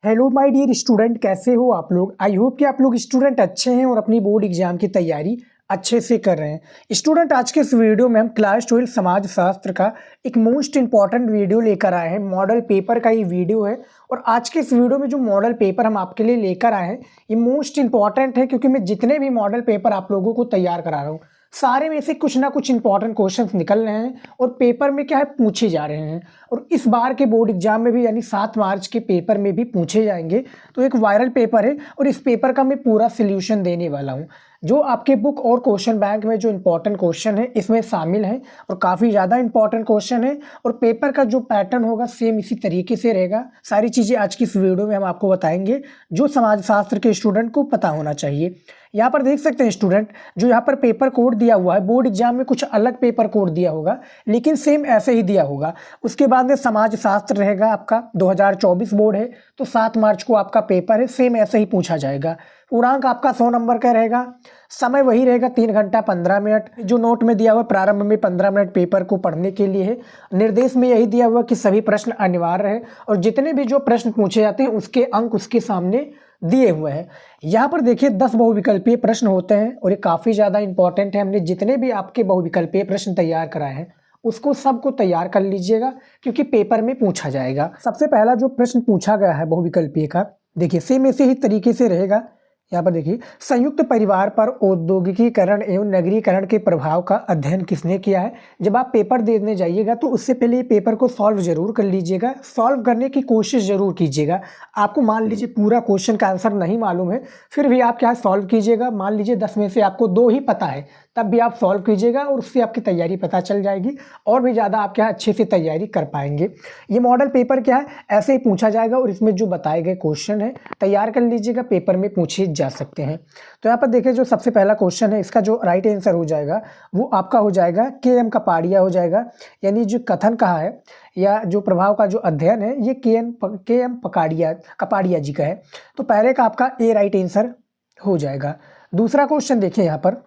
Hello my dear student, कैसे हो आप लोग। आई होप कि आप लोग स्टूडेंट अच्छे हैं और अपनी बोर्ड एग्जाम की तैयारी अच्छे से कर रहे हैं। स्टूडेंट, आज के इस वीडियो में हम क्लास 12 समाज शास्त्र का एक मोस्ट इंपॉर्टेंट वीडियो लेकर आए हैं। मॉडल पेपर का ये वीडियो है और आज के इस वीडियो में जो मॉडल पेपर हम आपके लिए लेकर आए हैं ये मोस्ट इंपॉर्टेंट है, क्योंकि मैं जितने भी मॉडल पेपर आप लोगों को तैयार करा रहा हूँ सारे में से कुछ ना कुछ इंपॉर्टेंट क्वेश्चंस निकल रहे हैं और पेपर में क्या है पूछे जा रहे हैं। और इस बार के बोर्ड एग्जाम में भी यानी 7 मार्च के पेपर में भी पूछे जाएंगे। तो एक वायरल पेपर है और इस पेपर का मैं पूरा सोल्यूशन देने वाला हूँ। जो आपके बुक और क्वेश्चन बैंक में जो इंपॉर्टेंट क्वेश्चन है इसमें शामिल है और काफ़ी ज़्यादा इंपॉर्टेंट क्वेश्चन है। और पेपर का जो पैटर्न होगा सेम इसी तरीके से रहेगा। सारी चीज़ें आज की इस वीडियो में हम आपको बताएंगे जो समाजशास्त्र के स्टूडेंट को पता होना चाहिए। यहाँ पर देख सकते हैं स्टूडेंट, जो यहाँ पर पेपर कोड दिया हुआ है, बोर्ड एग्जाम में कुछ अलग पेपर कोड दिया होगा लेकिन सेम ऐसे ही दिया होगा। उसके बाद में समाज शास्त्र रहेगा आपका, 2024 बोर्ड है तो 7 मार्च को आपका पेपर है, सेम ऐसे ही पूछा जाएगा। पूर्णांक आपका 100 नंबर का रहेगा, समय वही रहेगा 3 घंटा 15 मिनट। जो नोट में दिया हुआ प्रारंभ में 15 मिनट पेपर को पढ़ने के लिए है। निर्देश में यही दिया हुआ कि सभी प्रश्न अनिवार्य है और जितने भी जो प्रश्न पूछे जाते हैं उसके अंक उसके सामने दिए हुए हैं। यहाँ पर देखिए 10 बहुविकल्पीय प्रश्न होते हैं और ये काफ़ी ज़्यादा इंपॉर्टेंट है। हमने जितने भी आपके बहुविकल्पीय प्रश्न तैयार कराए हैं उसको सबको तैयार कर लीजिएगा क्योंकि पेपर में पूछा जाएगा। सबसे पहला जो प्रश्न पूछा गया है बहुविकल्पीय का, देखिए सेम ऐसे ही तरीके से रहेगा। यहाँ पर देखिए, संयुक्त परिवार पर औद्योगिकीकरण एवं नगरीकरण के प्रभाव का अध्ययन किसने किया है। जब आप पेपर देने जाइएगा तो उससे पहले ये पेपर को सॉल्व जरूर कर लीजिएगा, सॉल्व करने की कोशिश जरूर कीजिएगा। आपको मान लीजिए पूरा क्वेश्चन का आंसर नहीं मालूम है फिर भी आप क्या सॉल्व कीजिएगा। मान लीजिए 10 में से आपको 2 ही पता है तब भी आप सॉल्व कीजिएगा और उससे आपकी तैयारी पता चल जाएगी और भी ज़्यादा आप क्या अच्छे से तैयारी कर पाएंगे। ये मॉडल पेपर क्या है ऐसे ही पूछा जाएगा और इसमें जो बताए गए क्वेश्चन है तैयार कर लीजिएगा, पेपर में पूछे जा सकते हैं। तो यहाँ पर देखिए जो सबसे पहला क्वेश्चन है इसका जो राइट आंसर हो जाएगा वो आपका हो जाएगा के.एम. कपाड़िया हो जाएगा। यानी जो कथन कहा है या जो प्रभाव का जो अध्ययन है ये के.एम. कपाड़िया जी का है। तो पहले का आपका ए राइट आंसर हो जाएगा। दूसरा क्वेश्चन देखिए, यहाँ पर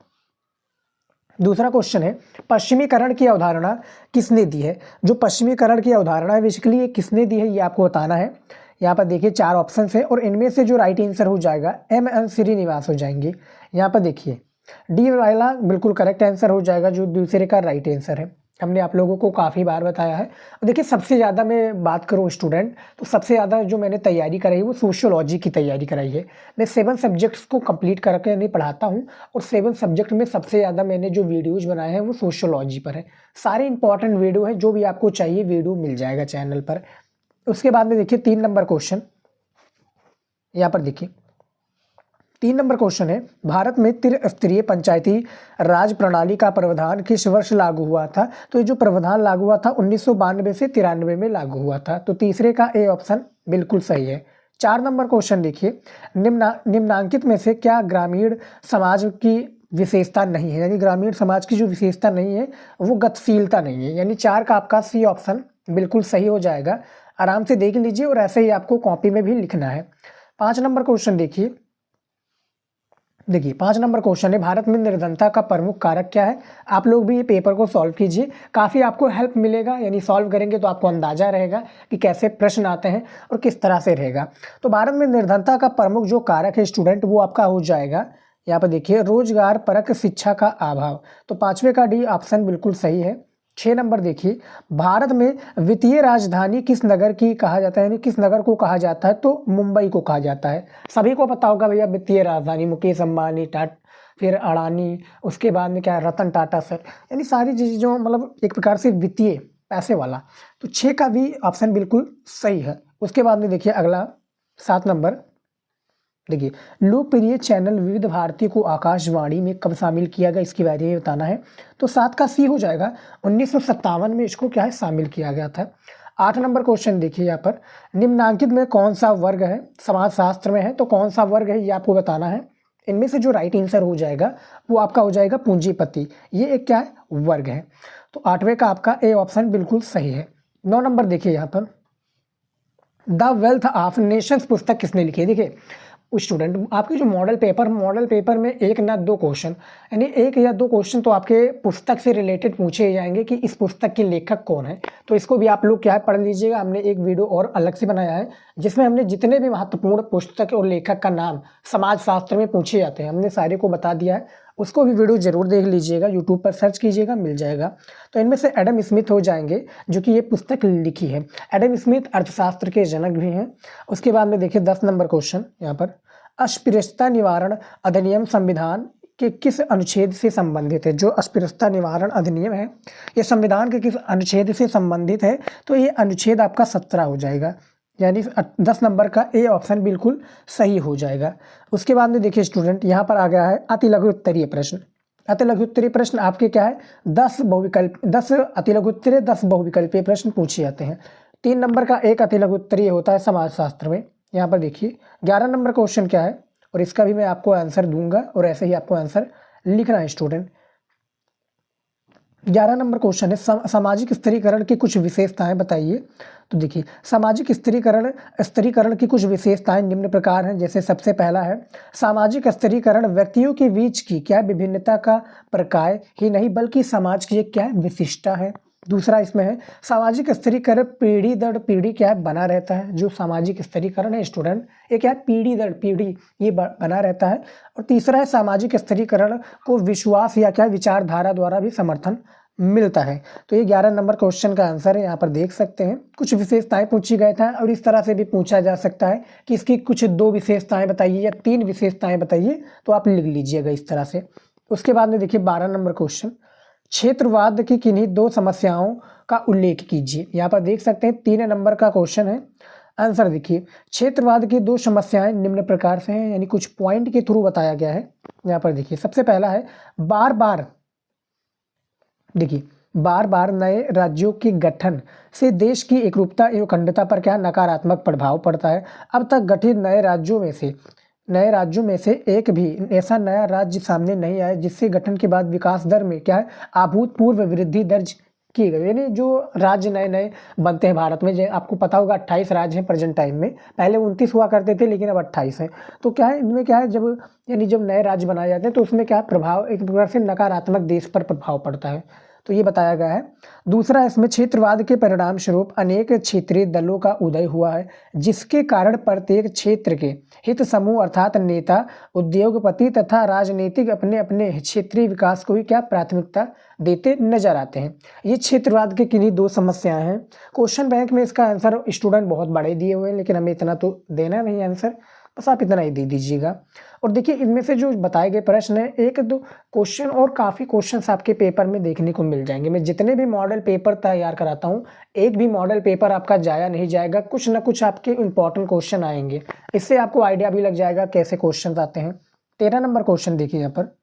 दूसरा क्वेश्चन है पश्चिमीकरण की अवधारणा किसने दी है। जो पश्चिमीकरण की अवधारणा है बेसिकली ये किसने दी है ये आपको बताना है। यहाँ पर देखिए 4 ऑप्शन है और इनमें से जो राइट आंसर हो जाएगा M.N. श्रीनिवास हो जाएंगे। यहाँ पर देखिए डी वाला बिल्कुल करेक्ट आंसर हो जाएगा, जो दूसरे का राइट आंसर है। हमने आप लोगों को काफ़ी बार बताया है। देखिए सबसे ज़्यादा मैं बात करूँ स्टूडेंट तो सबसे ज़्यादा जो मैंने तैयारी कराई है वो सोशियोलॉजी की तैयारी कराई है। मैं 7 सब्जेक्ट्स को कंप्लीट करके नहीं पढ़ाता हूँ और 7 सब्जेक्ट में सबसे ज़्यादा मैंने जो वीडियोज़ बनाए हैं वो सोशियोलॉजी पर है। सारे इंपॉर्टेंट वीडियो है, जो भी आपको चाहिए वीडियो मिल जाएगा चैनल पर। उसके बाद में देखिए 3 नंबर क्वेश्चन, यहाँ पर देखिए 3 नंबर क्वेश्चन है भारत में त्रिस्तरीय पंचायती राज प्रणाली का प्रावधान किस वर्ष लागू हुआ था। तो ये जो प्रावधान लागू हुआ था 1992 से 93 में लागू हुआ था। तो तीसरे का ए ऑप्शन बिल्कुल सही है। 4 नंबर क्वेश्चन देखिए, निम्नांकित में से क्या ग्रामीण समाज की विशेषता नहीं है। यानी ग्रामीण समाज की जो विशेषता नहीं है वो गतिशीलता नहीं है। यानी 4 का आपका सी ऑप्शन बिल्कुल सही हो जाएगा। आराम से देख लीजिए और ऐसे ही आपको कॉपी में भी लिखना है। 5 नंबर क्वेश्चन देखिए 5 नंबर क्वेश्चन है भारत में निर्धनता का प्रमुख कारक क्या है। आप लोग भी ये पेपर को सॉल्व कीजिए, काफ़ी आपको हेल्प मिलेगा। यानी सॉल्व करेंगे तो आपको अंदाजा रहेगा कि कैसे प्रश्न आते हैं और किस तरह से रहेगा। तो भारत में निर्धनता का प्रमुख जो कारक है स्टूडेंट वो आपका हो जाएगा, यहाँ पर देखिए रोजगार परक शिक्षा का अभाव। तो 5वें का डी ऑप्शन बिल्कुल सही है। 6 नंबर देखिए, भारत में वित्तीय राजधानी किस नगर की कहा जाता है। यानी किस नगर को कहा जाता है तो मुंबई को कहा जाता है। सभी को पता होगा भैया वित्तीय राजधानी मुकेश अंबानी, फिर अडानी, उसके बाद में क्या है रतन टाटा सर, यानी सारी चीज़ें जो मतलब एक प्रकार से वित्तीय पैसे वाला। तो 6 का भी ऑप्शन बिल्कुल सही है। उसके बाद में देखिए अगला 7 नंबर देखिए, लोकप्रिय चैनल विविध भारती को आकाशवाणी में कब शामिल किया गया इसके बारे में बताना है। तो 7 का सी हो जाएगा। 1957 में इसको क्या है शामिल किया गया था। 8 नंबर क्वेश्चन देखिए, यहाँ पर निम्नांकित में कौन सा वर्ग है। समाजशास्त्र में है तो कौन सा वर्ग है ये आपको बताना है। इनमें से जो राइट आंसर हो जाएगा वो आपका हो जाएगा पूंजीपति। ये एक क्या है वर्ग है। तो 8वें का आपका ए ऑप्शन बिल्कुल सही है। 9 नंबर देखिए, यहाँ पर द वेल्थ ऑफ नेशंस पुस्तक किसने लिखी है। देखिए स्टूडेंट आपके जो मॉडल पेपर में एक ना दो क्वेश्चन, यानी एक या दो क्वेश्चन तो आपके पुस्तक से रिलेटेड पूछे जाएंगे कि इस पुस्तक के लेखक कौन है। तो इसको भी आप लोग क्या है पढ़ लीजिएगा। हमने एक वीडियो और अलग से बनाया है जिसमें हमने जितने भी महत्वपूर्ण पुस्तक और लेखक का नाम समाजशास्त्र में पूछे जाते हैं हमने सारे को बता दिया है। उसको भी वीडियो जरूर देख लीजिएगा, यूट्यूब पर सर्च कीजिएगा मिल जाएगा। तो इनमें से एडम स्मिथ हो जाएंगे जो कि ये पुस्तक लिखी है। एडम स्मिथ अर्थशास्त्र के जनक भी हैं। उसके बाद में देखिए 10 नंबर क्वेश्चन यहाँ पर, अस्पृश्यता निवारण अधिनियम संविधान के किस अनुच्छेद से संबंधित है। जो अस्पृश्यता निवारण अधिनियम है ये संविधान के किस अनुच्छेद से संबंधित है, तो ये अनुच्छेद आपका 17 हो जाएगा, यानी 10 नंबर का ए ऑप्शन बिल्कुल सही हो जाएगा। उसके बाद में देखिए स्टूडेंट यहाँ पर आ गया है अति लघु उत्तरीय प्रश्न। अति लघु उत्तरीय प्रश्न आपके क्या है 10 अति लघु उत्तरीय 10 बहुविकल्पीय प्रश्न पूछे जाते हैं। 3 नंबर का एक अति लघु उत्तरीय होता है समाजशास्त्र में। यहाँ पर देखिए 11 नंबर क्वेश्चन क्या है, और इसका भी मैं आपको आंसर दूंगा और ऐसे ही आपको आंसर लिखना है स्टूडेंट। 11 नंबर क्वेश्चन है सामाजिक स्थिरीकरण की कुछ विशेषताएं बताइए। तो देखिए सामाजिक स्थिरीकरण की कुछ विशेषताएं निम्न प्रकार हैं। जैसे सबसे पहला है सामाजिक स्थिरीकरण व्यक्तियों के बीच की क्या विभिन्नता का प्रकाय ही नहीं बल्कि समाज की एक क्या विशिष्टता है। दूसरा इसमें है सामाजिक स्थिरीकरण पीढ़ी दर पीढ़ी क्या है बना रहता है। जो सामाजिक स्थिरीकरण है स्टूडेंट ये क्या है पीढ़ी दर पीढ़ी ये बना रहता है। और तीसरा है सामाजिक स्थिरीकरण को विश्वास या क्या विचारधारा द्वारा भी समर्थन मिलता है। तो ये 11 नंबर क्वेश्चन का आंसर है। यहाँ पर देख सकते हैं कुछ विशेषताएं पूछी गए था और इस तरह से भी पूछा जा सकता है कि इसकी कुछ 2 विशेषताएं बताइए या 3 विशेषताएं बताइए, तो आप लिख लीजिएगा इस तरह से। उसके बाद में देखिए 12 नंबर क्वेश्चन क्षेत्रवाद की किन्हीं 2 समस्याओं का उल्लेख कीजिए। यहाँ पर देख सकते हैं 3 नंबर का क्वेश्चन है। आंसर देखिए क्षेत्रवाद की 2 समस्याएं निम्न प्रकार से हैं, यानी कुछ पॉइंट के थ्रू बताया गया है। यहाँ पर देखिए सबसे पहला है बार बार नए राज्यों के गठन से देश की एकरूपता एवं अखंडता पर क्या नकारात्मक प्रभाव पड़ता है। अब तक गठित नए राज्यों में से एक भी ऐसा नया राज्य सामने नहीं आया जिससे गठन के बाद विकास दर में क्या है अभूतपूर्व वृद्धि दर्ज की गई। यानी जो राज्य नए नए बनते हैं भारत में, जो आपको पता होगा 28 राज्य हैं प्रेजेंट टाइम में, पहले 29 हुआ करते थे लेकिन अब 28 हैं। तो क्या है इनमें क्या है जब नए राज्य बनाए जाते हैं तो उसमें क्या प्रभाव एक प्रकार से नकारात्मक देश पर प्रभाव पड़ता है, तो ये बताया गया है। दूसरा इसमें क्षेत्रवाद के परिणाम स्वरूप अनेक क्षेत्रीय दलों का उदय हुआ है जिसके कारण प्रत्येक क्षेत्र के हित समूह अर्थात नेता उद्योगपति तथा राजनीतिक अपने अपने क्षेत्रीय विकास को ही क्या प्राथमिकता देते नजर आते हैं। ये क्षेत्रवाद के किन्हीं 2 समस्याएं हैं। क्वेश्चन बैंक में इसका आंसर स्टूडेंट बहुत बड़े दिए हुए हैं लेकिन हमें इतना तो देना नहीं आंसर, बस आप इतना ही दे दीजिएगा। और देखिए इनमें से जो बताए गए प्रश्न है 1-2 क्वेश्चन और काफ़ी क्वेश्चंस आपके पेपर में देखने को मिल जाएंगे। मैं जितने भी मॉडल पेपर तैयार कराता हूँ एक भी मॉडल पेपर आपका जाया नहीं जाएगा, कुछ ना कुछ आपके इंपॉर्टेंट क्वेश्चन आएंगे। इससे आपको आइडिया भी लग जाएगा कैसे क्वेश्चन आते हैं। 13 नंबर क्वेश्चन देखिए यहाँ पर,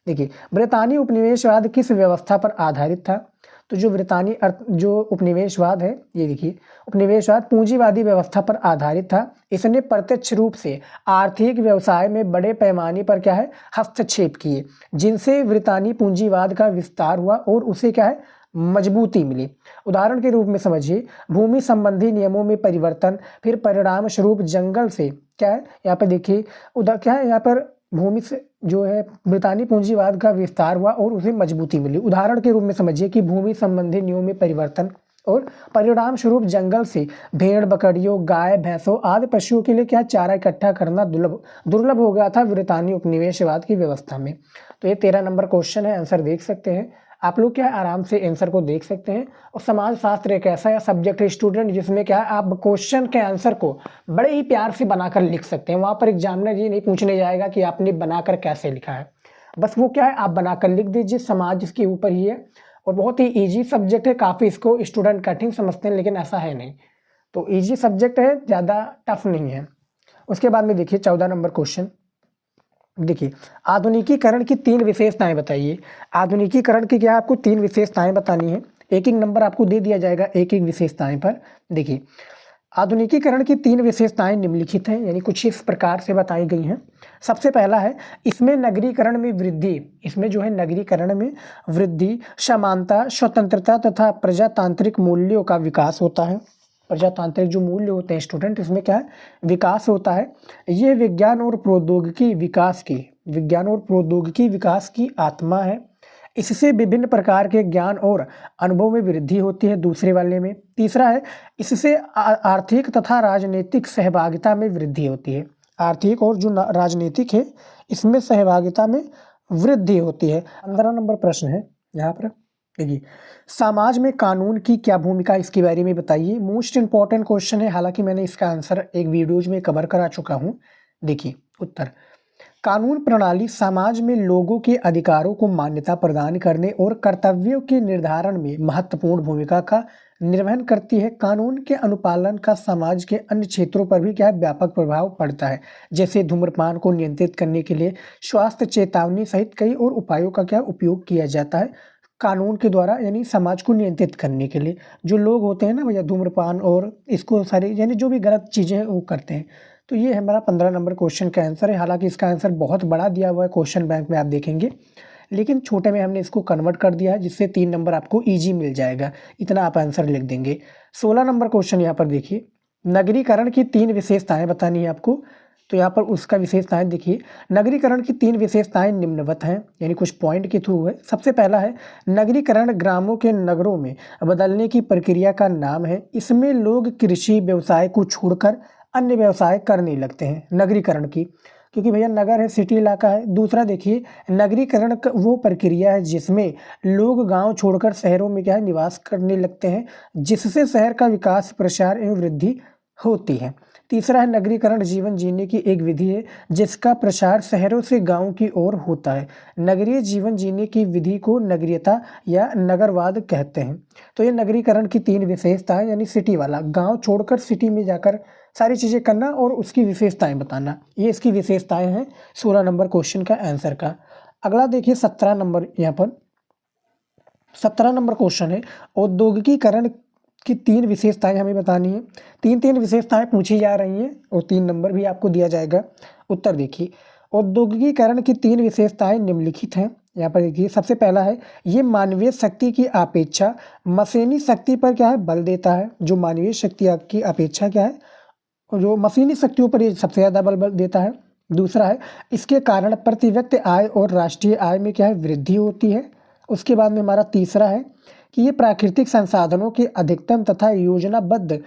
देखिए ब्रितानी उपनिवेशवाद किस व्यवस्था पर आधारित था। तो जो उपनिवेशवाद है ये देखिए उपनिवेशवाद पूंजीवादी व्यवस्था पर आधारित था। इसने प्रत्यक्ष रूप से आर्थिक व्यवसाय में बड़े पैमाने पर क्या है हस्तक्षेप किए जिनसे ब्रितानी पूंजीवाद का विस्तार हुआ और उसे क्या है मजबूती मिली। उदाहरण के रूप में समझिए भूमि संबंधी नियमों में परिवर्तन, फिर परिणाम स्वरूप जंगल से क्या है यहाँ पर देखिए क्या है यहाँ पर भूमि से जो है ब्रितानी पूंजीवाद का विस्तार हुआ और उसे मजबूती मिली। उदाहरण के रूप में समझिए कि भूमि संबंधी नियमों में परिवर्तन और परिणाम स्वरूप जंगल से भेड़ बकरियों गाय भैंसों आदि पशुओं के लिए क्या चारा इकट्ठा करना दुर्लभ हो गया था ब्रितानी उपनिवेशवाद की व्यवस्था में। तो ये 13 नंबर क्वेश्चन है, आंसर देख सकते हैं आप लोग, क्या है आराम से आंसर को देख सकते हैं। और समाजशास्त्र एक ऐसा सब्जेक्ट है स्टूडेंट जिसमें क्या है आप क्वेश्चन के आंसर को बड़े ही प्यार से बनाकर लिख सकते हैं। वहाँ पर एग्जामिनर ये नहीं पूछने जाएगा कि आपने बनाकर कैसे लिखा है, बस वो क्या है आप बनाकर लिख दीजिए, समाज इसके ऊपर ही है। और बहुत ही ईजी सब्जेक्ट है, काफ़ी इसको स्टूडेंट कठिन समझते हैं लेकिन ऐसा है नहीं, तो ईजी सब्जेक्ट है, ज़्यादा टफ नहीं है। उसके बाद में देखिए 14 नंबर क्वेश्चन, देखिए आधुनिकीकरण की 3 विशेषताएं बताइए। आधुनिकीकरण की क्या आपको 3 विशेषताएं बतानी है, एक नंबर आपको दे दिया जाएगा एक विशेषताएं पर। देखिए आधुनिकीकरण की 3 विशेषताएं निम्नलिखित हैं, यानी कुछ इस प्रकार से बताई गई हैं। सबसे पहला है इसमें नगरीकरण में वृद्धि, इसमें जो है नगरीकरण में वृद्धि, समानता, स्वतंत्रता तथा प्रजातांत्रिक मूल्यों का विकास होता है। प्रजातांत्रिक जो मूल्य होते हैं स्टूडेंट, इसमें क्या है, विकास होता है। ये विज्ञान और प्रौद्योगिकी विकास की आत्मा है। इससे विभिन्न प्रकार के ज्ञान और अनुभव में वृद्धि होती है। दूसरे वाले में तीसरा है, इससे आर्थिक तथा राजनीतिक सहभागिता में वृद्धि होती है। आर्थिक और जो राजनीतिक है इसमें सहभागिता में वृद्धि होती है। 15 नंबर प्रश्न है यहाँ पर, देखिए, समाज में कानून की क्या भूमिका, इसके बारे में बताइए। मोस्ट इंपॉर्टेंट क्वेश्चन है, हालांकि मैंने इसका आंसर एक वीडियोज में कवर करा चुका हूँ। देखिए उत्तर, कानून प्रणाली समाज में लोगों के अधिकारों को मान्यता प्रदान करने और कर्तव्यों के निर्धारण में महत्वपूर्ण भूमिका का निर्वहन करती है। कानून के अनुपालन का समाज के अन्य क्षेत्रों पर भी क्या है, व्यापक प्रभाव पड़ता है। जैसे धूम्रपान को नियंत्रित करने के लिए स्वास्थ्य चेतावनी सहित कई और उपायों का क्या उपयोग किया जाता है कानून के द्वारा, यानी समाज को नियंत्रित करने के लिए। जो लोग होते हैं ना भैया, धूम्रपान और इसको सारी यानी जो भी गलत चीज़ें हैं वो करते हैं। तो ये हमारा 15 नंबर क्वेश्चन का आंसर है। हालांकि इसका आंसर बहुत बड़ा दिया हुआ है क्वेश्चन बैंक में, आप देखेंगे, लेकिन छोटे में हमने इसको कन्वर्ट कर दिया है, जिससे 3 नंबर आपको ईजी मिल जाएगा। इतना आप आंसर लिख देंगे। 16 नंबर क्वेश्चन यहाँ पर देखिए, नगरीकरण की 3 विशेषताएं बतानी है आपको। तो यहाँ पर उसका विशेषताएं देखिए, नगरीकरण की 3 विशेषताएं निम्नवत हैं, यानी कुछ पॉइंट के थ्रू है। सबसे पहला है, नगरीकरण ग्रामों के नगरों में बदलने की प्रक्रिया का नाम है। इसमें लोग कृषि व्यवसाय को छोड़कर अन्य व्यवसाय करने लगते हैं नगरीकरण की, क्योंकि भैया नगर है, सिटी इलाका है। दूसरा देखिए, नगरीकरण वो प्रक्रिया है जिसमें लोग गांव छोड़कर शहरों में क्या है, निवास करने लगते हैं, जिससे शहर का विकास, प्रसार एवं वृद्धि होती है। तीसरा है, नगरीकरण जीवन जीने की एक विधि है जिसका प्रसार शहरों से गांव की ओर होता है। नगरीय जीवन जीने की विधि को नगरीयता या नगरवाद कहते हैं। तो ये नगरीकरण की 3 विशेषताएं, यानी सिटी वाला, गांव छोड़कर सिटी में जाकर सारी चीज़ें करना और उसकी विशेषताएं बताना, ये इसकी विशेषताएं हैं 16 नंबर क्वेश्चन का आंसर का। अगला देखिए 17 नंबर, यहाँ पर 17 नंबर क्वेश्चन है, औद्योगिकीकरण की 3 विशेषताएं हमें बतानी है। 3 विशेषताएं पूछी जा रही हैं और 3 नंबर भी आपको दिया जाएगा। उत्तर देखिए, औद्योगिकीकरण की 3 विशेषताएं निम्नलिखित हैं। यहाँ पर देखिए, सबसे पहला है, ये मानवीय शक्ति की अपेक्षा मशीनी शक्ति पर क्या है, बल देता है। जो मानवीय शक्ति की अपेक्षा क्या है, जो मशीनी शक्तियों पर ये सबसे ज़्यादा बल देता है। दूसरा है, इसके कारण प्रति व्यक्ति आय और राष्ट्रीय आय में क्या है, वृद्धि होती है। उसके बाद में हमारा तीसरा है कि ये प्राकृतिक संसाधनों के अधिकतम तथा योजनाबद्ध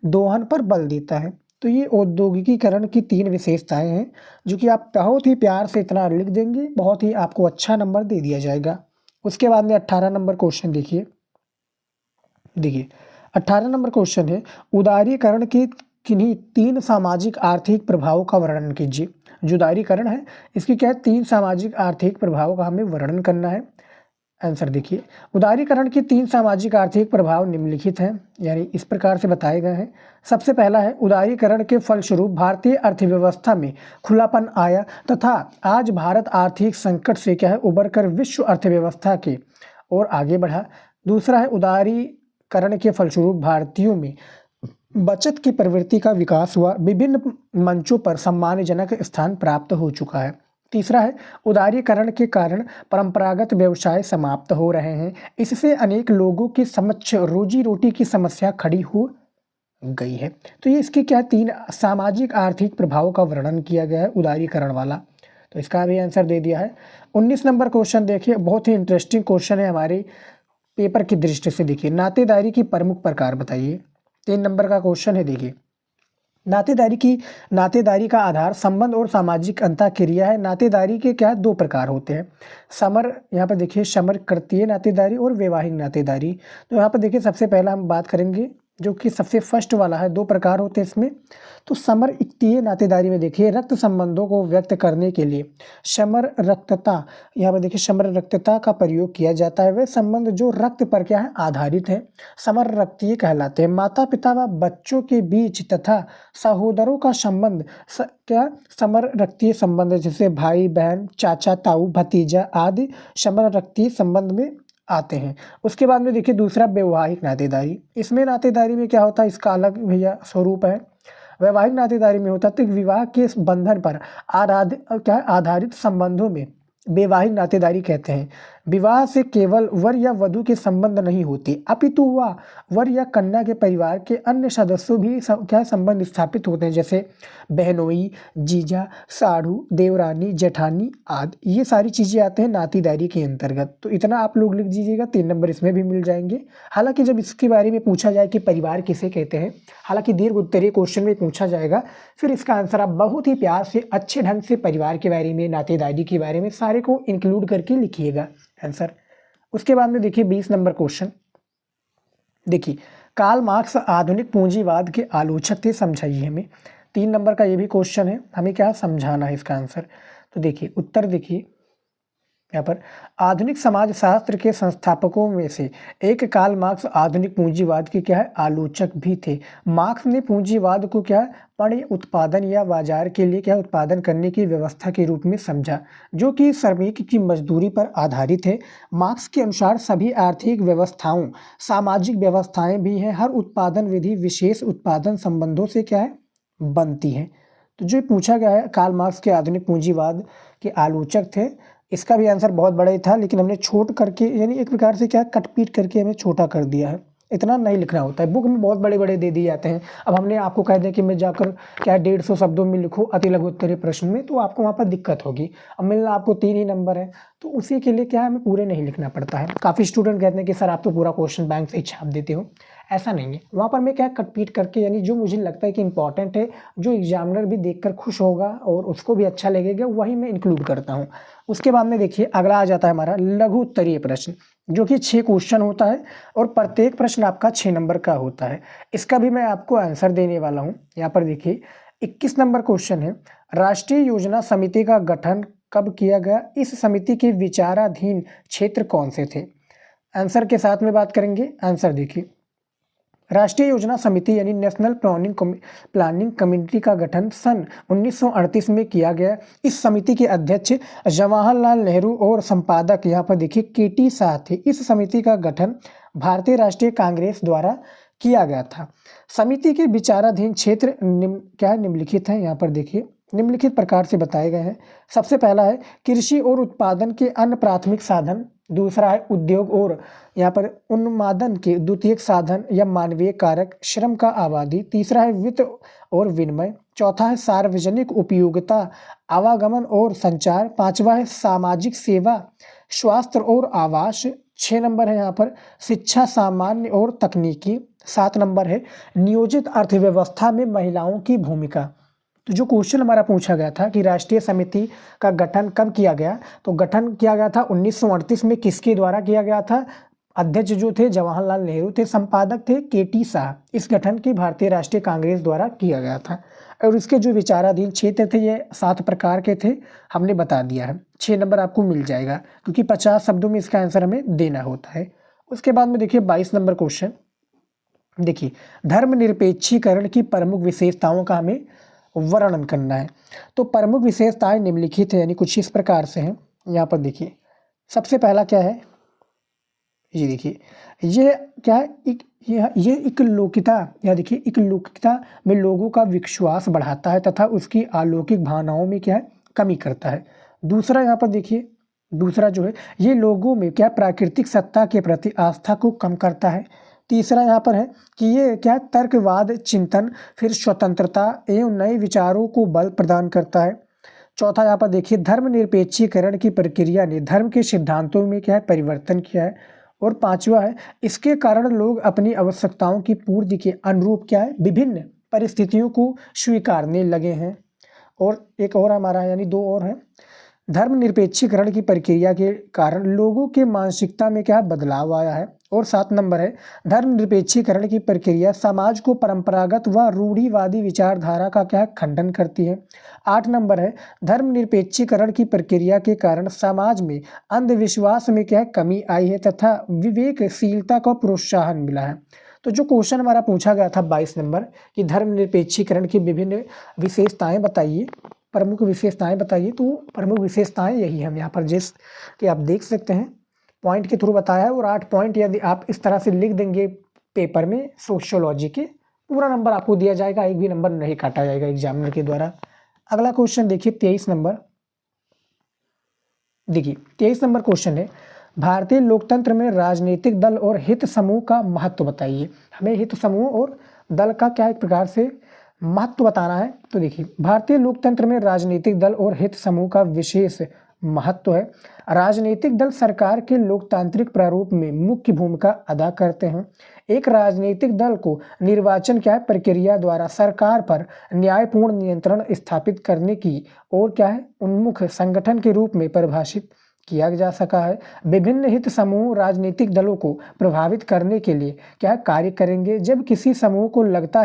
दोहन पर बल देता है। तो ये औद्योगिकीकरण की 3 विशेषताएं हैं, जो कि आप बहुत ही प्यार से इतना लिख देंगे, बहुत ही आपको अच्छा नंबर दे दिया जाएगा। उसके बाद में 18 नंबर क्वेश्चन देखिए, 18 नंबर क्वेश्चन है, उदारीकरण के किन्हीं 3 सामाजिक आर्थिक प्रभावों का वर्णन कीजिए। जो उदारीकरण है इसकी क्या है, 3 सामाजिक आर्थिक प्रभावों का हमें वर्णन करना है। आंसर देखिए, उदारीकरण के 3 सामाजिक आर्थिक प्रभाव निम्नलिखित हैं, यानी इस प्रकार से बताए गए हैं। सबसे पहला है, उदारीकरण के फलस्वरूप भारतीय अर्थव्यवस्था में खुलापन आया तथा आज भारत आर्थिक संकट से क्या है, उबरकर विश्व अर्थव्यवस्था के ओर आगे बढ़ा। दूसरा है, उदारीकरण के फलस्वरूप भारतीयों में बचत की प्रवृत्ति का विकास हुआ, विभिन्न मंचों पर सम्मानजनक स्थान प्राप्त हो चुका है। तीसरा है, उदारीकरण के कारण परंपरागत व्यवसाय समाप्त हो रहे हैं, इससे अनेक लोगों के समक्ष रोजी रोटी की समस्या खड़ी हो गई है। तो ये इसके क्या 3 सामाजिक आर्थिक प्रभावों का वर्णन किया गया है उदारीकरण वाला। तो इसका भी आंसर दे दिया है। 19 नंबर क्वेश्चन देखिए, बहुत ही इंटरेस्टिंग क्वेश्चन है हमारे पेपर की दृष्टि से। देखिए, नातेदारी की प्रमुख प्रकार बताइए। 3 नंबर का क्वेश्चन है। देखिए, नातेदारी का आधार संबंध और सामाजिक अंतःक्रिया है। नातेदारी के क्या 2 प्रकार होते हैं, समर, यहाँ पर देखिए समरकर्तीय नातेदारी और वैवाहिक नातेदारी। तो यहाँ पर देखिए, सबसे पहला हम बात करेंगे जो कि सबसे फर्स्ट वाला है। 2 प्रकार होते हैं इसमें। तो समरकर्तीय नातेदारी में देखिए, रक्त संबंधों को व्यक्त करने के लिए समररक्तता, यहाँ पर देखिए समररक्तता का प्रयोग किया जाता है। वे संबंध जो रक्त पर क्या है, आधारित है, समररक्तीय कहलाते हैं। माता पिता व बच्चों के बीच तथा सहोदरों का संबंध क्या समररक्तीय संबंध है, जैसे भाई बहन, चाचा ताऊ, भतीजा आदि समररक्तीय संबंध में आते हैं। उसके बाद में देखिए दूसरा वैवाहिक नातेदारी। इसमें नातेदारी में क्या होता है, इसका अलग भैया स्वरूप है। वैवाहिक नातेदारी में होता है तो विवाह के बंधन पर आधारित संबंधों में वैवाहिक नातेदारी कहते हैं। विवाह से केवल वर या वधू के संबंध नहीं होते, अपितु वह वर या कन्या के परिवार के अन्य सदस्यों भी क्या संबंध स्थापित होते हैं, जैसे बहनोई, जीजा, साढ़ू, देवरानी, जेठानी आदि। ये सारी चीज़ें आते हैं नातीदारी के अंतर्गत। तो इतना आप लोग लिख दीजिएगा, 3 नंबर इसमें भी मिल जाएंगे। हालांकि जब इसके बारे में पूछा जाए कि परिवार किसे कहते हैं, हालांकि दीर्घ उत्तरीय क्वेश्चन में पूछा जाएगा, फिर इसका आंसर आप बहुत ही प्यार से अच्छे ढंग से परिवार के बारे में, नातेदारी के बारे में सारे को इंक्लूड करके लिखिएगा आंसर। उसके बाद में देखिए 20 नंबर क्वेश्चन। देखिए कार्ल मार्क्स आधुनिक पूंजीवाद के आलोचक थे, समझाइए हमें। 3 नंबर का ये भी क्वेश्चन है, हमें क्या समझाना है इसका आंसर। तो देखिए उत्तर देखिए यहाँ पर, आधुनिक समाजशास्त्र के संस्थापकों में से एक कार्ल मार्क्स आधुनिक पूंजीवाद के क्या है आलोचक भी थे। मार्क्स ने पूंजीवाद को क्या पण्य उत्पादन या बाजार के लिए क्या उत्पादन करने की व्यवस्था के रूप में समझा, जो कि श्रमिक की मजदूरी पर आधारित है। मार्क्स के अनुसार सभी आर्थिक व्यवस्थाओं सामाजिक व्यवस्थाएं भी हैं, हर उत्पादन विधि विशेष उत्पादन संबंधों से क्या है बनती है। तो जो पूछा गया है कार्ल मार्क्स के आधुनिक पूंजीवाद के आलोचक थे, इसका भी आंसर बहुत बड़ा ही था, लेकिन हमने छोट करके यानी एक प्रकार से क्या कटपीट करके हमें छोटा कर दिया है। इतना नहीं लिखना होता है, बुक में बहुत बड़े बड़े दे दिए जाते हैं। अब हमने आपको कह दिया कि मैं जाकर क्या 150 शब्दों में लिखूँ अति लघु उत्तरीय प्रश्न में, तो आपको वहाँ पर दिक्कत होगी। अब मिलना आपको 3 ही नंबर है, तो उसी के लिए क्या है हमें पूरे नहीं लिखना पड़ता है। काफ़ी स्टूडेंट कहते हैं कि सर आप तो पूरा क्वेश्चन बैंक से ही छाप देते हो, ऐसा नहीं है। वहाँ पर मैं क्या कटपीट करके यानी जो मुझे लगता है कि इंपॉर्टेंट है, जो एग्जामिनर भी देखकर खुश होगा और उसको भी अच्छा लगेगा, वही मैं इंक्लूड करता हूँ। उसके बाद में देखिए अगला आ जाता है हमारा लघु उत्तरीय प्रश्न, जो कि 6 क्वेश्चन होता है और प्रत्येक प्रश्न आपका 6 नंबर का होता है। इसका भी मैं आपको आंसर देने वाला हूँ। यहाँ पर देखिए 21 नंबर क्वेश्चन है, राष्ट्रीय योजना समिति का गठन कब किया गया, इस समिति के विचाराधीन क्षेत्र कौन से थे। आंसर के साथ में बात करेंगे। आंसर देखिए, राष्ट्रीय योजना समिति यानी नेशनल प्लानिंग कमेटी का गठन सन 1938 में किया गया। इस समिति के अध्यक्ष जवाहरलाल नेहरू और संपादक यहाँ पर देखिए केटी शाह थे। इस समिति का गठन भारतीय राष्ट्रीय कांग्रेस द्वारा किया गया था। समिति के विचाराधीन क्षेत्र निम्नलिखित हैं। यहाँ पर देखिए निम्नलिखित प्रकार से बताए गए हैं। सबसे पहला है कृषि और उत्पादन के अन्य प्राथमिक साधन, दूसरा है उद्योग और यहाँ पर उन्मादन के द्वितीयक साधन या मानवीय कारक, श्रम का आबादी, तीसरा है वित्त और विनिमय, चौथा है सार्वजनिक उपयोगिता, आवागमन और संचार, पांचवा है सामाजिक सेवा, स्वास्थ्य और आवास, 6 नंबर है यहाँ पर शिक्षा सामान्य और तकनीकी, 7 नंबर है नियोजित अर्थव्यवस्था में महिलाओं की भूमिका। तो जो क्वेश्चन हमारा पूछा गया था कि राष्ट्रीय समिति का गठन कब किया गया, तो गठन किया गया था 1938 में। किसके द्वारा किया गया था, अध्यक्ष जो थे जवाहरलाल नेहरू थे, संपादक थे केटी शाह। इस गठन की भारतीय राष्ट्रीय कांग्रेस द्वारा किया गया था। और इसके जो विचाराधीन क्षेत्र थे ये 7 प्रकार के थे, हमने बता दिया है। 6 नंबर आपको मिल जाएगा, क्योंकि 50 शब्दों में इसका आंसर हमें देना होता है। उसके बाद में देखिए 22 नंबर क्वेश्चन, देखिए धर्मनिरपेक्षीकरण की प्रमुख विशेषताओं का हमें वर्णन करना है। तो प्रमुख विशेषताएं निम्नलिखित है, यानी कुछ इस प्रकार से हैं। यहाँ पर देखिए सबसे पहला क्या है, ये देखिए ये क्या है, ये इकलौकिकता, या देखिए इकलौकिकता में लोगों का विश्वास बढ़ाता है तथा उसकी अलौकिक भावनाओं में क्या है कमी करता है। दूसरा यहाँ पर देखिए, दूसरा जो है ये लोगों में क्या प्राकृतिक सत्ता के प्रति आस्था को कम करता है। तीसरा यहाँ पर है कि ये क्या तर्कवाद चिंतन, फिर स्वतंत्रता एवं नए विचारों को बल प्रदान करता है। चौथा यहाँ पर देखिए धर्मनिरपेक्षीकरण की प्रक्रिया ने धर्म के सिद्धांतों में क्या है परिवर्तन किया है। और पांचवा है इसके कारण लोग अपनी आवश्यकताओं की पूर्ति के अनुरूप क्या है विभिन्न परिस्थितियों को स्वीकारने लगे हैं। और एक और हमारा यानी 2 और है, धर्मनिरपेक्षीकरण की प्रक्रिया के कारण लोगों के मानसिकता में क्या बदलाव आया है। और 7 नंबर है धर्मनिरपेक्षीकरण की प्रक्रिया समाज को परंपरागत व रूढ़िवादी विचारधारा का क्या खंडन करती है। 8 नंबर है धर्मनिरपेक्षीकरण की प्रक्रिया के कारण समाज में अंधविश्वास में क्या कमी आई है तथा विवेकशीलता को प्रोत्साहन मिला है। तो जो क्वेश्चन हमारा पूछा गया था 22 नंबर कि धर्मनिरपेक्षीकरण की विभिन्न विशेषताएं बताइए, प्रमुख विशेषताएं बताइए, तो प्रमुख विशेषताएं यही हम यहाँ पर जिस कि आप देख सकते हैं पॉइंट के थ्रू बताया है। और 8 पॉइंट यदि आप इस तरह से लिख देंगे पेपर में सोशियोलॉजी के, पूरा नंबर आपको दिया जाएगा, एक भी नंबर नहीं काटा जाएगा एग्जामिनर के द्वारा। अगला क्वेश्चन देखिए 23 नंबर, देखिए 23 नंबर क्वेश्चन है भारतीय लोकतंत्र में राजनीतिक दल और हित समूह का महत्व बताइए। हमें हित समूह और दल का क्या एक प्रकार से महत्व बताना है। तो देखिए, भारतीय लोकतंत्र में राजनीतिक दल और हित समूह का विशेष महत्व है। राजनीतिक दल सरकार के लोकतांत्रिक प्रारूप में मुख्य भूमिका अदा करते हैं। एक राजनीतिक दल को निर्वाचन क्या है प्रक्रिया द्वारा सरकार पर न्यायपूर्ण नियंत्रण स्थापित करने की और क्या है उन्मुख संगठन के रूप में परिभाषित किया जा सका है। विभिन्न हित समूह राजनीतिक दलों को प्रभावित करने के लिए क्या कार्य करेंगे। जब किसी समूह को लगता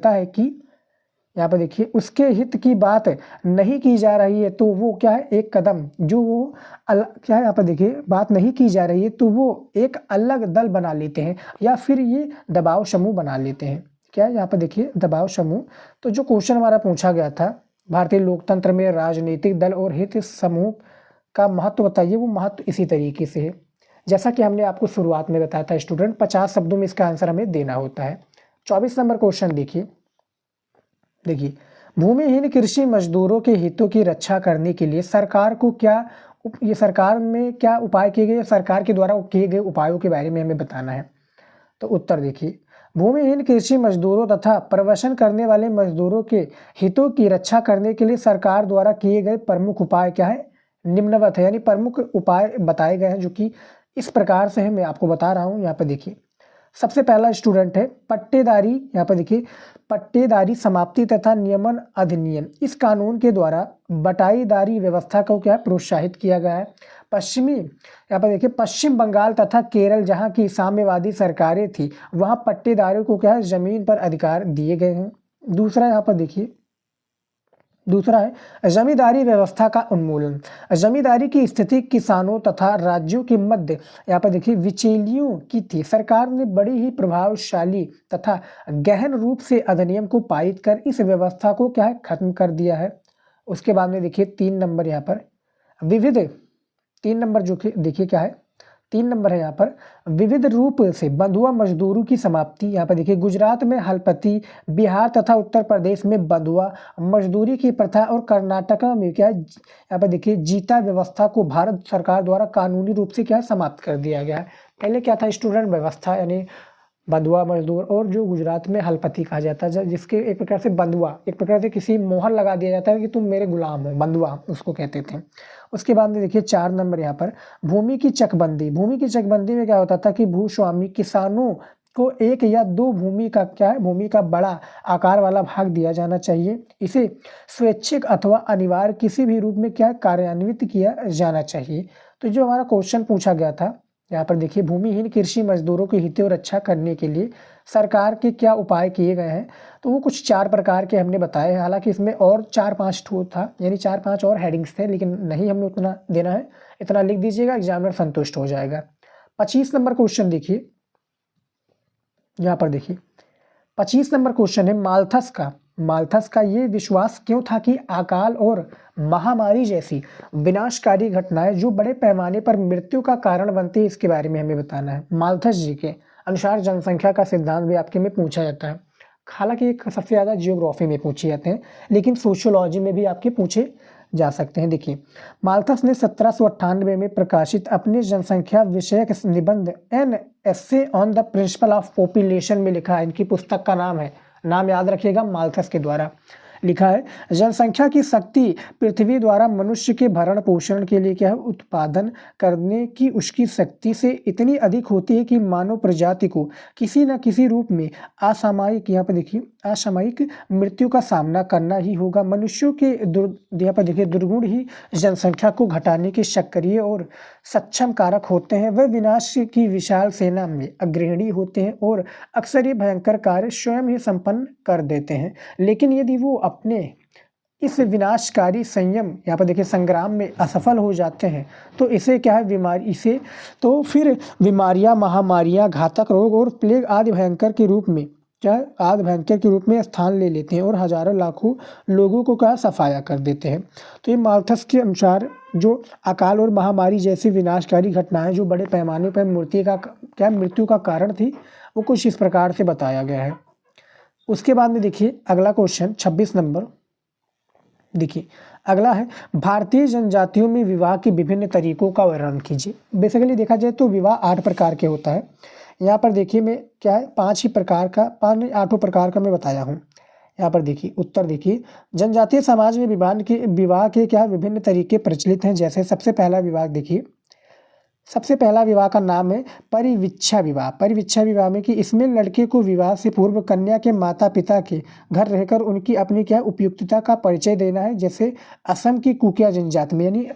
है कि यहाँ पर देखिए उसके हित की बात नहीं की जा रही है तो वो क्या है एक कदम जो वो क्या है यहाँ पर देखिए बात नहीं की जा रही है तो वो एक अलग दल बना लेते हैं या फिर ये दबाव समूह बना लेते हैं। क्या है यहाँ पर देखिए दबाव समूह। तो जो क्वेश्चन हमारा पूछा गया था भारतीय लोकतंत्र में राजनीतिक दल और हित समूह का महत्व बताइए, वो महत्व इसी तरीके से है जैसा कि हमने आपको शुरुआत में बताया था स्टूडेंट। 50 शब्दों में इसका आंसर हमें देना होता है। 24 नंबर क्वेश्चन देखिए, भूमिहीन कृषि मजदूरों के हितों की रक्षा करने के लिए सरकार में क्या उपाय किए गए, सरकार के द्वारा किए गए उपायों के बारे में हमें बताना है। तो उत्तर देखिए, भूमिहीन कृषि मजदूरों तथा प्रवसन करने वाले मजदूरों के हितों की रक्षा करने के लिए सरकार द्वारा किए गए प्रमुख उपाय क्या है, निम्नवत है। यानी प्रमुख उपाय बताए गए हैं जो कि इस प्रकार से है, मैं आपको बता रहा हूँ। यहाँ पर देखिए सबसे पहला स्टूडेंट है पट्टेदारी। यहाँ पर देखिए पट्टेदारी समाप्ति तथा नियमन अधिनियम। इस कानून के द्वारा बटाईदारी व्यवस्था को क्या प्रोत्साहित किया गया है। यहाँ पर देखिए पश्चिम बंगाल तथा केरल जहाँ की साम्यवादी सरकारें थी वहाँ पट्टेदारों को क्या है जमीन पर अधिकार दिए गए हैं। दूसरा यहाँ पर देखिए दूसरा है जमींदारी व्यवस्था का उन्मूलन। जमींदारी की स्थिति किसानों तथा राज्यों के मध्य यहाँ पर देखिए विचेलियों की थी। सरकार ने बड़ी ही प्रभावशाली तथा गहन रूप से अधिनियम को पारित कर इस व्यवस्था को क्या है खत्म कर दिया है। उसके बाद में देखिए 3 नंबर यहाँ पर विविध 3 नंबर जो कि देखिए क्या है 3 नंबर है यहाँ पर विविध रूप से बंधुआ मजदूरों की समाप्ति। यहाँ पर देखिए गुजरात में हलपति, बिहार तथा उत्तर प्रदेश में बंधुआ मजदूरी की प्रथा और कर्नाटक में क्या है यहाँ पर देखिए जीता व्यवस्था को भारत सरकार द्वारा कानूनी रूप से क्या समाप्त कर दिया गया है। पहले क्या था स्टूडेंट व्यवस्था यानी बंधुआ मजदूर, और जो गुजरात में हलपति कहा जाता है जिसके एक प्रकार से बंधुआ एक प्रकार से किसी मोहर लगा दिया जाता है कि तुम मेरे गुलाम हो, बंधुआ उसको कहते थे। उसके बाद में देखिए 4 नंबर यहाँ पर भूमि की चकबंदी। भूमि की चकबंदी में क्या होता था कि भूस्वामी किसानों को 1 या 2 भूमि का बड़ा आकार वाला भाग दिया जाना चाहिए। इसे स्वैच्छिक अथवा अनिवार्य किसी भी रूप में क्या कार्यान्वित किया जाना चाहिए। तो जो हमारा क्वेश्चन पूछा गया था यहाँ पर देखिए भूमिहीन कृषि मजदूरों की हितों रक्षा करने के लिए सरकार के क्या उपाय किए गए हैं, तो वो कुछ 4 प्रकार के हमने बताए हैं। हालांकि इसमें और 4-5 ठो था यानी 4-5 और हेडिंग्स थे, लेकिन नहीं हमें उतना देना है, इतना लिख दीजिएगा एग्जामिनर संतुष्ट हो जाएगा। 25 नंबर क्वेश्चन देखिए, यहाँ पर देखिए 25 नंबर क्वेश्चन है माल्थस का ये विश्वास क्यों था कि अकाल और महामारी जैसी विनाशकारी घटनाएं जो बड़े पैमाने पर मृत्यु का कारण बनती है, इसके बारे में हमें बताना है। माल्थस जी के अनुसार जनसंख्या का सिद्धांत भी आपके में पूछा जाता है। हालांकि सबसे ज़्यादा जियोग्राफी में पूछे जाते हैं, लेकिन सोशियोलॉजी में भी आपके पूछे जा सकते हैं। देखिए माल्थस ने 1798 में प्रकाशित अपने जनसंख्या विषयक निबंध an essay on the principle of population में लिखा है। इनकी पुस्तक का नाम याद रखिएगा, माल्थस के द्वारा लिखा है। जनसंख्या की शक्ति पृथ्वी द्वारा मनुष्य के भरण पोषण के लिए क्या है उत्पादन करने की उसकी शक्ति से इतनी अधिक होती है कि मानव प्रजाति को किसी न किसी रूप में असामयिक यहाँ पर देखिए असामयिक मृत्यु का सामना करना ही होगा। मनुष्यों के यहाँ पर देखिए दुर्गुण ही जनसंख्या को घटाने के सक्रिय और सक्षम कारक होते हैं। वह विनाश की विशाल सेना में अग्रणी होते हैं और अक्सर ये भयंकर कार्य स्वयं ही संपन्न कर देते हैं। लेकिन यदि वो अपने इस विनाशकारी यहाँ पर देखिए संग्राम में असफल हो जाते हैं तो इसे क्या है तो फिर बीमारियां, महामारियां, घातक रोग और प्लेग आदि भयंकर के रूप में स्थान ले लेते हैं और हजारों लाखों लोगों को क्या सफाया कर देते हैं। तो ये माल्थस के अनुसार जो अकाल और महामारी जैसी विनाशकारी घटनाएं जो बड़े पैमाने पर मृत्यु का कारण थी, वो कुछ इस प्रकार से बताया गया है। उसके बाद में देखिए अगला क्वेश्चन 26 नंबर देखिए अगला है भारतीय जनजातियों में विवाह के विभिन्न तरीकों का वर्णन कीजिए। बेसिकली देखा जाए तो विवाह 8 प्रकार के होता है। यहाँ पर देखिए मैं क्या है 5 8 प्रकार का मैं बताया हूँ। यहाँ पर देखिए उत्तर देखिए, जनजातीय समाज में विवाह के क्या विभिन्न तरीके प्रचलित हैं। जैसे सबसे पहला विवाह देखिए, सबसे पहला विवाह का नाम है परिविच्छा विवाह। परिविच्छा विवाह में कि इसमें लड़के को विवाह से पूर्व कन्या के माता पिता के घर रहकर उनकी अपनी क्या उपयुक्तता का परिचय देना है। जैसे असम की कुकिया जनजाति में, यानी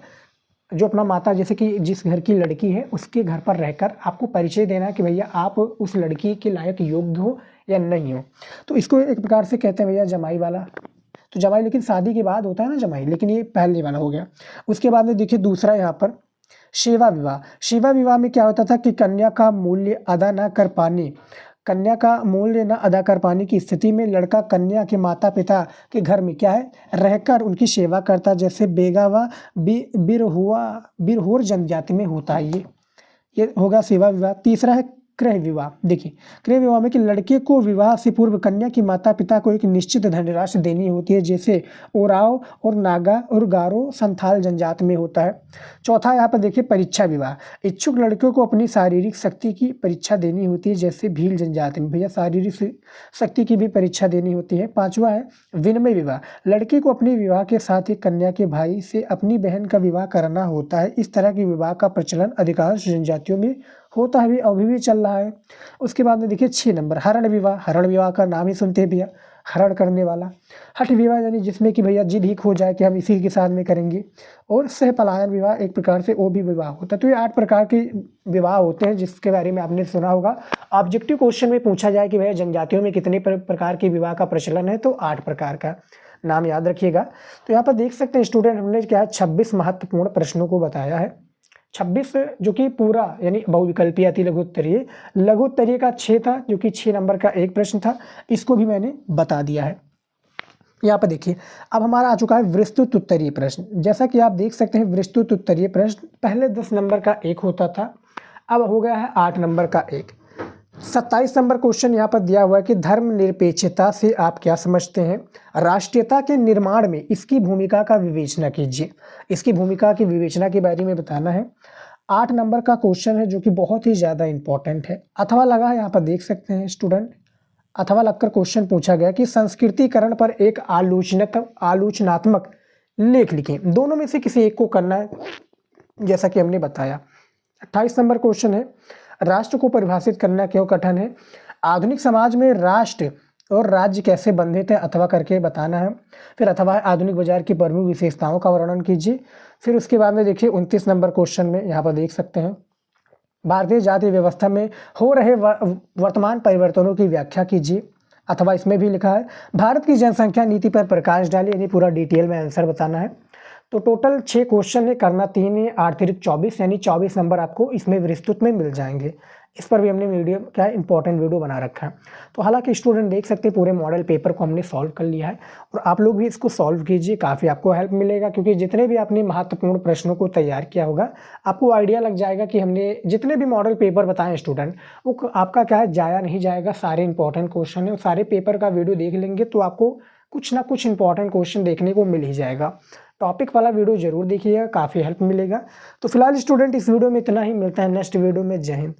जो अपना माता जैसे कि जिस घर की लड़की है उसके घर पर रहकर आपको परिचय देना है कि भैया आप उस लड़की के लायक योग्य हो या नहीं हो। तो इसको एक प्रकार से कहते हैं भैया जमाई वाला। तो जमाई लेकिन शादी के बाद होता है ना जमाई, लेकिन ये पहले वाला हो गया। उसके बाद में देखिए दूसरा यहाँ पर सेवा विवाह। सेवा विवाह में क्या होता था कि कन्या का मूल्य अदा अदा कर पाने की स्थिति में लड़का कन्या के माता पिता के घर में क्या है रहकर उनकी सेवा करता। जैसे बेगावा बिरहोर जनजाति में होता है। ये होगा सेवा विवाह। तीसरा है क्रय विवाह। देखिए क्रय विवाह में कि लड़के को विवाह से पूर्व कन्या की माता पिता को एक निश्चित धनराशि देनी होती है। जैसे ओराव और नागा और गारो संथाल जनजाति में होता है। चौथा यहाँ पर देखिए परीक्षा विवाह। इच्छुक लड़कियों को अपनी शारीरिक शक्ति की परीक्षा देनी होती है। जैसे भील जनजाति में भैया शारीरिक शक्ति की भी परीक्षा देनी होती है। पांचवा है विनिमय विवाह। लड़के को अपने विवाह के साथ ही कन्या के भाई से अपनी बहन का विवाह करना होता है। इस तरह की विवाह का प्रचलन अधिकांश जनजातियों में होता है, अभी भी चल रहा है। उसके बाद में देखिए 6 नंबर हरण विवाह। हरण विवाह का नाम ही सुनते हैं भैया, हरण करने वाला। हठ विवाह यानी जिसमें कि भैया जिद ही खो जाए कि हम इसी के साथ में करेंगे। और सह पलायन विवाह एक प्रकार से वो भी विवाह होता है। तो ये 8 प्रकार के विवाह होते हैं जिसके बारे में आपने सुना होगा। ऑब्जेक्टिव क्वेश्चन में पूछा जाए कि भैया जनजातियों में कितने प्रकार के विवाह का प्रचलन है, तो 8 प्रकार का नाम याद रखिएगा। तो यहाँ पर देख सकते हैं स्टूडेंट हमने क्या 26 महत्वपूर्ण प्रश्नों को बताया है। 26 जो कि पूरा यानी बहुविकल्पीय अति लघु उत्तरीय का 6 था, जो कि 6 नंबर का एक प्रश्न था, इसको भी मैंने बता दिया है। यहाँ पर देखिए अब हमारा आ चुका है विस्तृत उत्तरीय प्रश्न। जैसा कि आप देख सकते हैं विस्तृत उत्तरीय प्रश्न पहले 10 नंबर का एक होता था, अब हो गया है 8 नंबर का एक। 27 नंबर क्वेश्चन यहाँ पर दिया हुआ है कि धर्मनिरपेक्षता से आप क्या समझते हैं। राष्ट्रीयता के निर्माण में इसकी भूमिका का विवेचना कीजिए। इसकी भूमिका की विवेचना के बारे में बताना है। 8 नंबर का क्वेश्चन है जो कि बहुत ही ज़्यादा इंपॉर्टेंट है। अथवा लगा है, यहाँ पर देख सकते हैं स्टूडेंट, अथवा लगकर क्वेश्चन पूछा गया कि संस्कृतिकरण पर एक आलोचनात्मक लेख लिखें। दोनों में से किसी एक को करना है जैसा कि हमने बताया। 28 नंबर क्वेश्चन है राष्ट्र को परिभाषित करना क्यों कठिन है। आधुनिक समाज में राष्ट्र और राज्य कैसे बंधित है, अथवा करके बताना है। फिर अथवा आधुनिक बाजार की प्रमुख विशेषताओं का वर्णन कीजिए। फिर उसके बाद में देखिए 29 नंबर क्वेश्चन में यहाँ पर देख सकते हैं भारतीय जाति व्यवस्था में हो रहे वर्तमान परिवर्तनों की व्याख्या कीजिए। अथवा इसमें भी लिखा है भारत की जनसंख्या नीति पर प्रकाश डालिए, यानी पूरा डिटेल में आंसर बताना है। तो टोटल 6 क्वेश्चन है, करना 3 है, 8 अतिरिक्त 24, यानी 24 नंबर आपको इसमें विस्तृत में मिल जाएंगे। इस पर भी हमने वीडियो क्या इंपॉर्टेंट वीडियो बना रखा है। तो हालांकि स्टूडेंट देख सकते हैं पूरे मॉडल पेपर को हमने सॉल्व कर लिया है, और आप लोग भी इसको सॉल्व कीजिए, काफ़ी आपको हेल्प मिलेगा। क्योंकि जितने भी आपने महत्वपूर्ण प्रश्नों को तैयार किया होगा आपको आइडिया लग जाएगा कि हमने जितने भी मॉडल पेपर बताए स्टूडेंट, वो आपका क्या है जाया नहीं जाएगा। सारे इंपॉर्टेंट क्वेश्चन है, सारे पेपर का वीडियो देख लेंगे तो आपको कुछ ना कुछ इंपॉर्टेंट क्वेश्चन देखने को मिल ही जाएगा। टॉपिक वाला वीडियो जरूर देखिएगा, काफ़ी हेल्प मिलेगा। तो फिलहाल स्टूडेंट इस वीडियो में इतना ही, मिलता है नेक्स्ट वीडियो में। जय हिंद।